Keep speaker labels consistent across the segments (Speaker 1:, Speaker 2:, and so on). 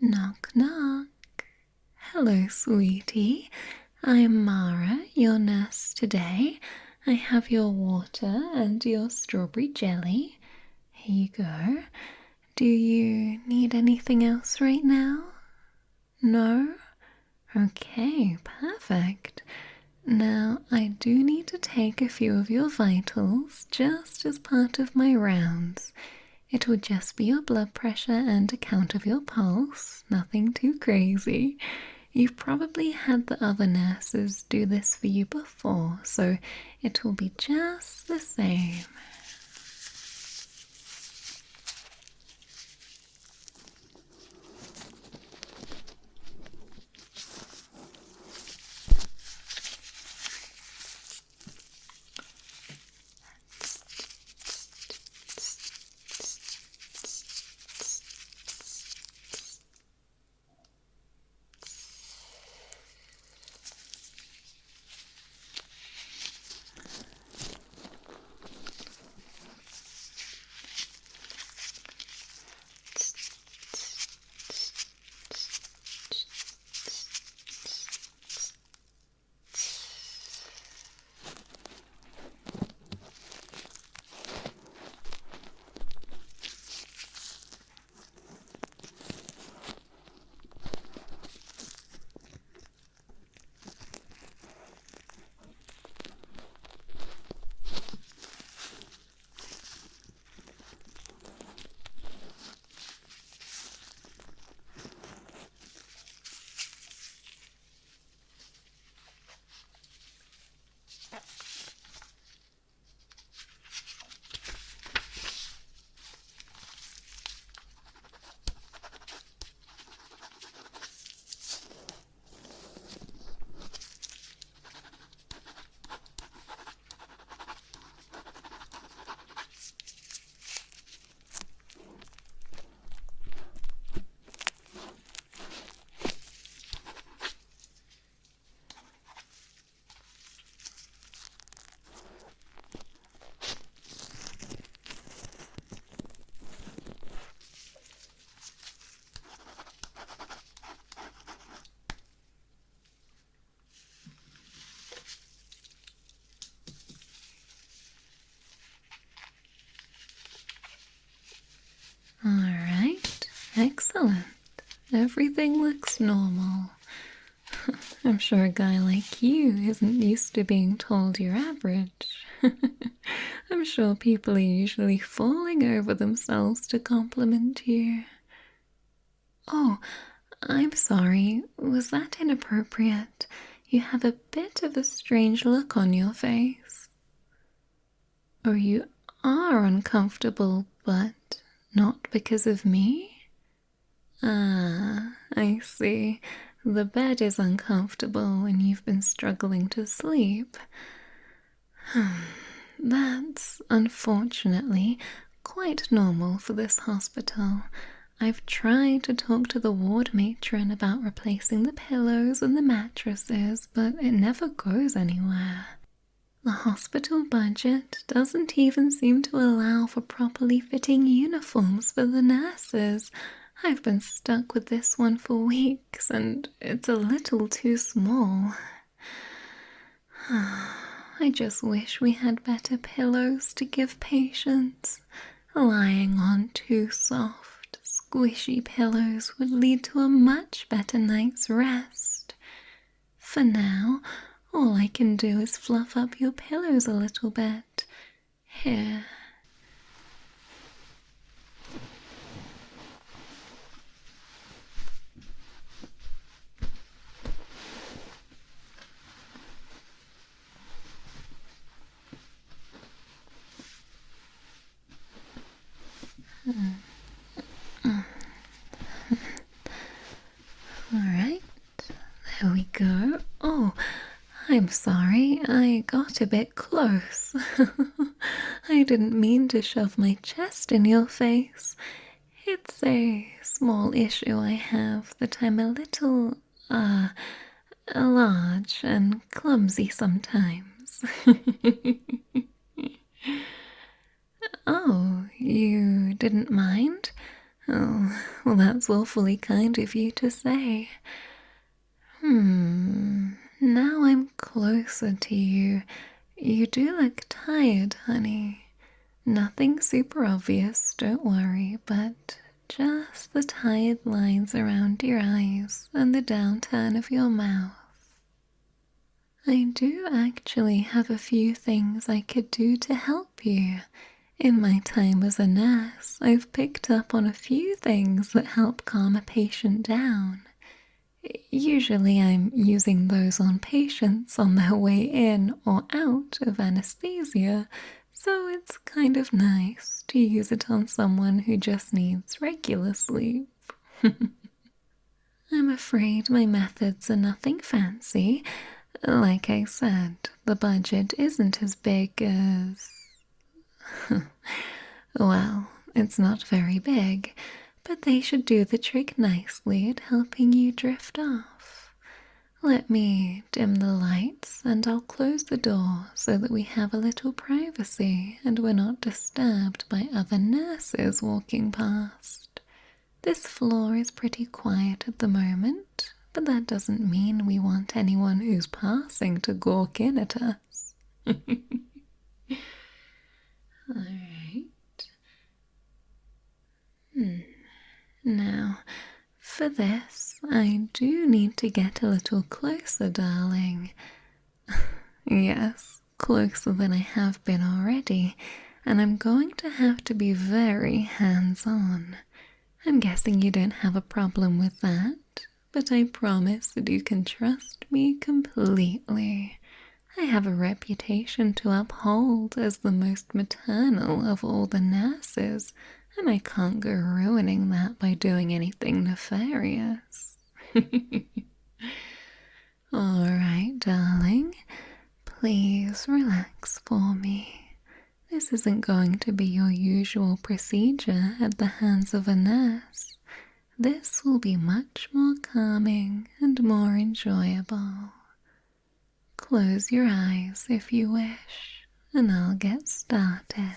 Speaker 1: Knock, knock. Hello, sweetie. I'm Mara, your nurse today. I have your water and your strawberry jelly. Here you go. Do you need anything else right now? No? Okay, perfect. Now, I do need to take a few of your vitals just as part of my rounds. It will just be your blood pressure and a count of your pulse, nothing too crazy. You've probably had the other nurses do this for you before, so it will be just the same. Alright, excellent. Everything looks normal. I'm sure a guy like you isn't used to being told you're average. I'm sure people are usually falling over themselves to compliment you. Oh, I'm sorry. Was that inappropriate? You have a bit of a strange look on your face. Or you are uncomfortable, but not because of me? Ah, I see. The bed is uncomfortable and you've been struggling to sleep. That's, unfortunately, quite normal for this hospital. I've tried to talk to the ward matron about replacing the pillows and the mattresses, but it never goes anywhere. The hospital budget doesn't even seem to allow for properly fitting uniforms for the nurses. I've been stuck with this one for weeks, and it's a little too small. I just wish we had better pillows to give patients. Lying on too soft, squishy pillows would lead to a much better night's rest. For now, all I can do is fluff up your pillows a little bit. Here. Alright, there we go. Oh, I'm sorry, I got a bit close. I didn't mean to shove my chest in your face. It's a small issue I have that I'm a little, large and clumsy sometimes. Oh, you didn't mind? Oh, well, that's awfully kind of you to say. Now I'm closer to you. You do look tired, honey. Nothing super obvious, don't worry, but just the tired lines around your eyes and the downturn of your mouth. I do actually have a few things I could do to help you. In my time as a nurse, I've picked up on a few things that help calm a patient down. Usually I'm using those on patients on their way in or out of anesthesia, so it's kind of nice to use it on someone who just needs regular sleep. I'm afraid my methods are nothing fancy. Like I said, the budget isn't as big as... Well, it's not very big, but they should do the trick nicely at helping you drift off. Let me dim the lights and I'll close the door so that we have a little privacy and we're not disturbed by other nurses walking past. This floor is pretty quiet at the moment, but that doesn't mean we want anyone who's passing to gawk in at us. Alright. Now, for this, I do need to get a little closer, darling. Yes, closer than I have been already, and I'm going to have to be very hands-on. I'm guessing you don't have a problem with that, but I promise that you can trust me completely. I have a reputation to uphold as the most maternal of all the nurses, and I can't go ruining that by doing anything nefarious. Alright, darling. Please relax for me. This isn't going to be your usual procedure at the hands of a nurse. This will be much more calming and more enjoyable. Close your eyes if you wish, and I'll get started.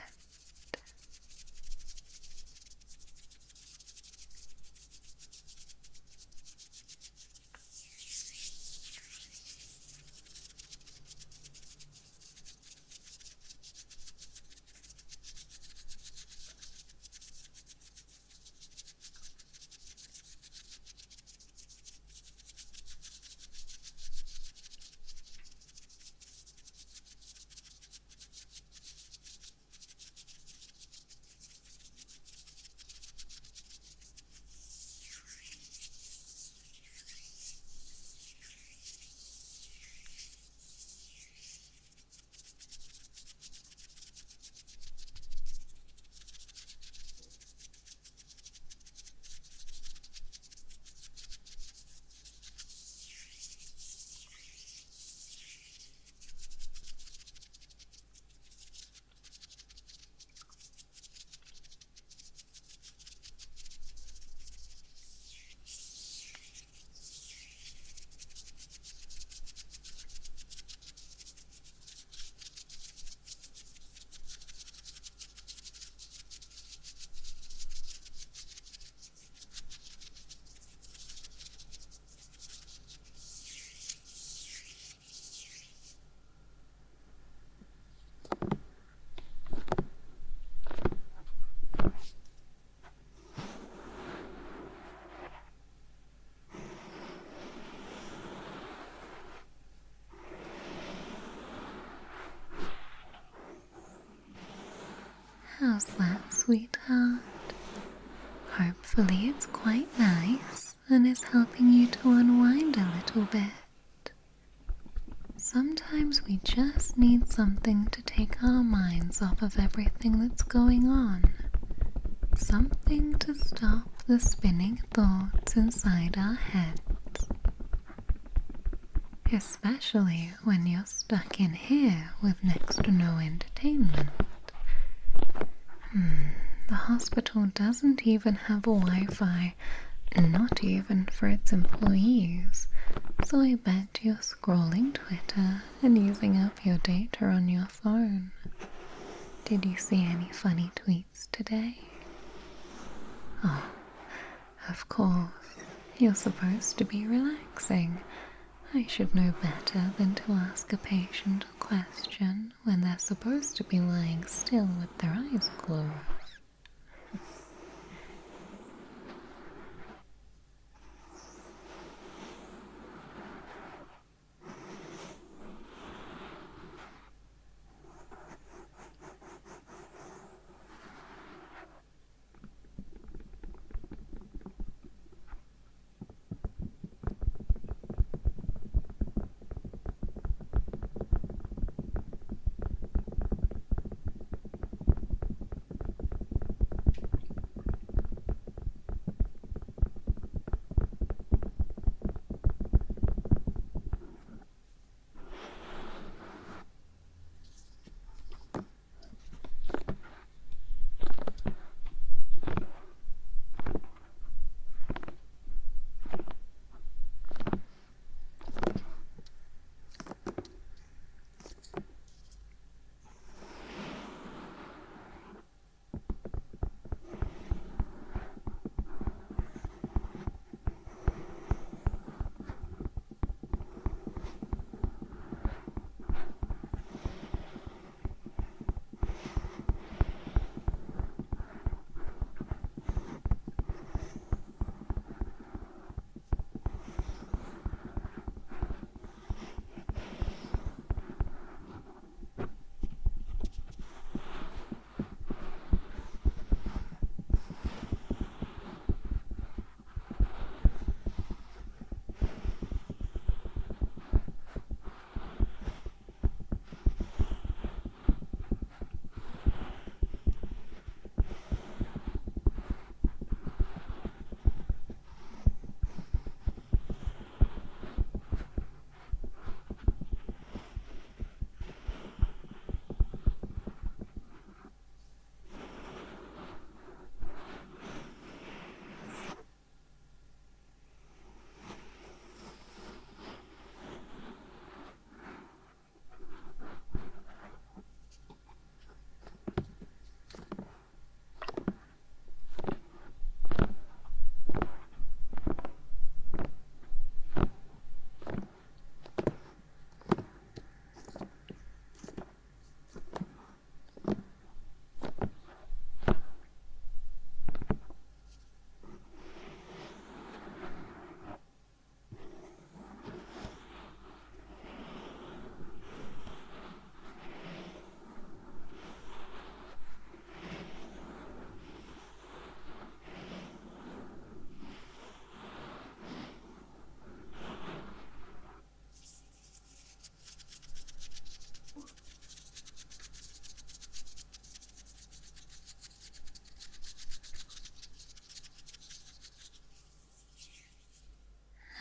Speaker 1: How's that, sweetheart? Hopefully it's quite nice and is helping you to unwind a little bit. Sometimes we just need something to take our minds off of everything that's going on. Something to stop the spinning thoughts inside our heads. Especially when you're stuck in here with next to no entertainment. The hospital doesn't even have a Wi-Fi, not even for its employees, so I bet you're scrolling Twitter and using up your data on your phone. Did you see any funny tweets today? Oh, Of course, you're supposed to be relaxing. I should know better than to ask a patient a question when they're supposed to be lying still with their eyes closed.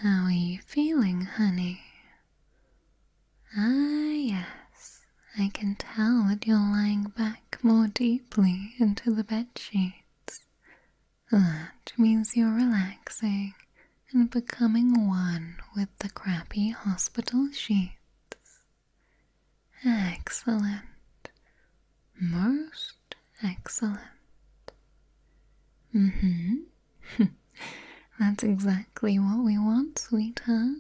Speaker 1: How are you feeling, honey? Ah, yes, I can tell that you're lying back more deeply into the bed sheets. That means you're relaxing and becoming one with the crappy hospital sheets. Excellent. Most excellent. That's exactly what we want, sweetheart.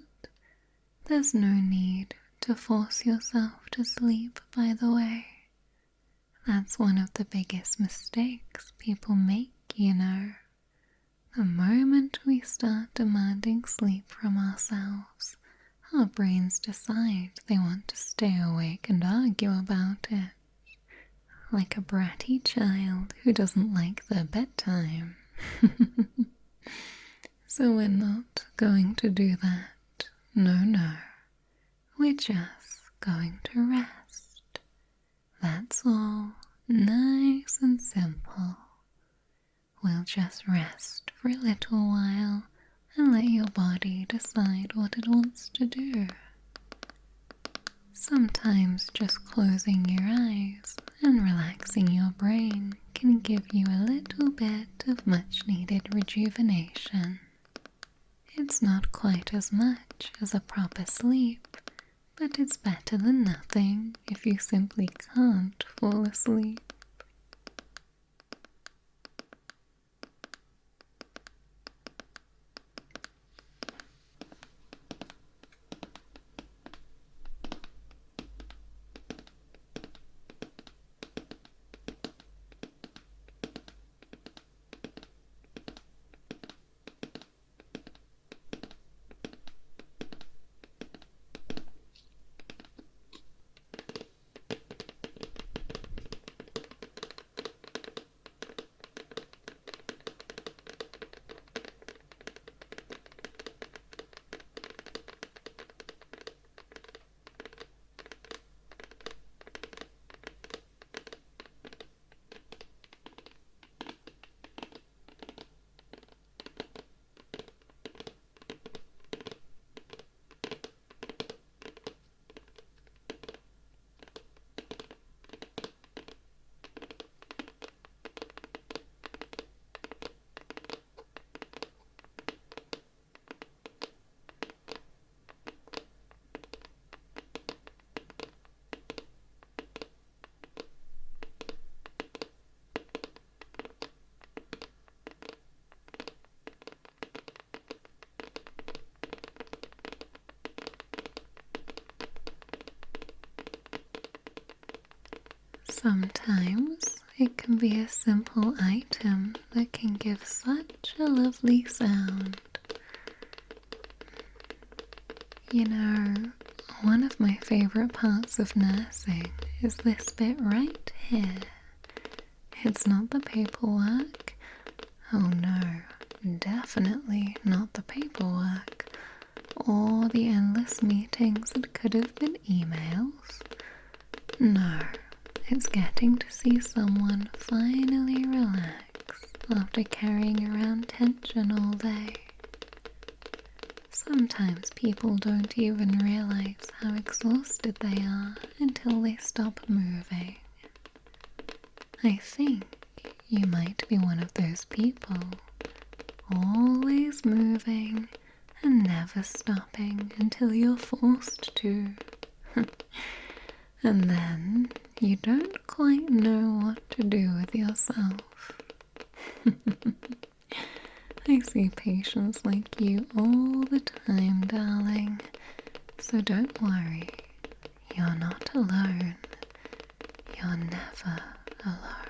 Speaker 1: There's no need to force yourself to sleep, by the way. That's one of the biggest mistakes people make, you know. The moment we start demanding sleep from ourselves, our brains decide they want to stay awake and argue about it. Like a bratty child who doesn't like their bedtime. So we're not going to do that. No. We're just going to rest. That's all. Nice and simple. We'll just rest for a little while and let your body decide what it wants to do. Sometimes just closing your eyes and relaxing your brain can give you a little bit of much needed rejuvenation. It's not quite as much as a proper sleep, but it's better than nothing if you simply can't fall asleep. Sometimes it can be a simple item that can give such a lovely sound. You know, one of my favorite parts of nursing is this bit right here. It's not the paperwork. Oh no, definitely not the paperwork. Or the endless meetings that could have been emails. No, it's getting to see someone finally relax after carrying around tension all day. Sometimes people don't even realize how exhausted they are until they stop moving. I think you might be one of those people, always moving and never stopping until you're forced to. And then you don't quite know what to do with yourself. I see patients like you all the time, darling. So don't worry. You're not alone. You're never alone.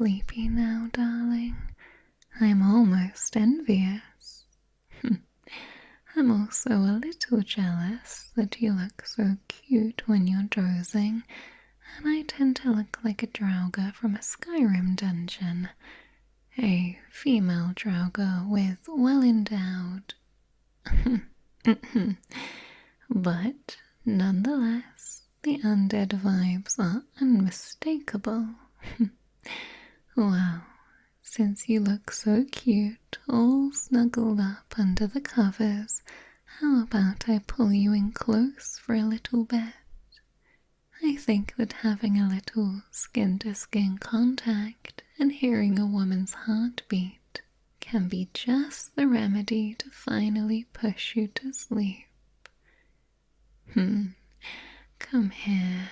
Speaker 1: sleepy now, darling? I'm almost envious. I'm also a little jealous that you look so cute when you're dozing, and I tend to look like a Draugr from a Skyrim dungeon. A female Draugr with well-endowed... But nonetheless, the undead vibes are unmistakable. Well, since you look so cute, all snuggled up under the covers, how about I pull you in close for a little bit? I think that having a little skin-to-skin contact and hearing a woman's heartbeat can be just the remedy to finally push you to sleep. Come here.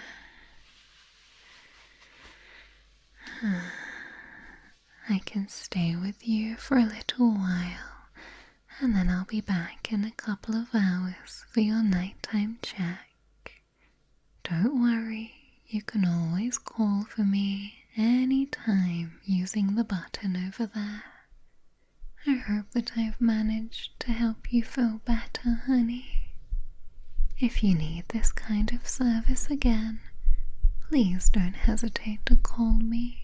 Speaker 1: I can stay with you for a little while, and then I'll be back in a couple of hours for your nighttime check. Don't worry, you can always call for me anytime using the button over there. I hope that I've managed to help you feel better, honey. If you need this kind of service again, please don't hesitate to call me.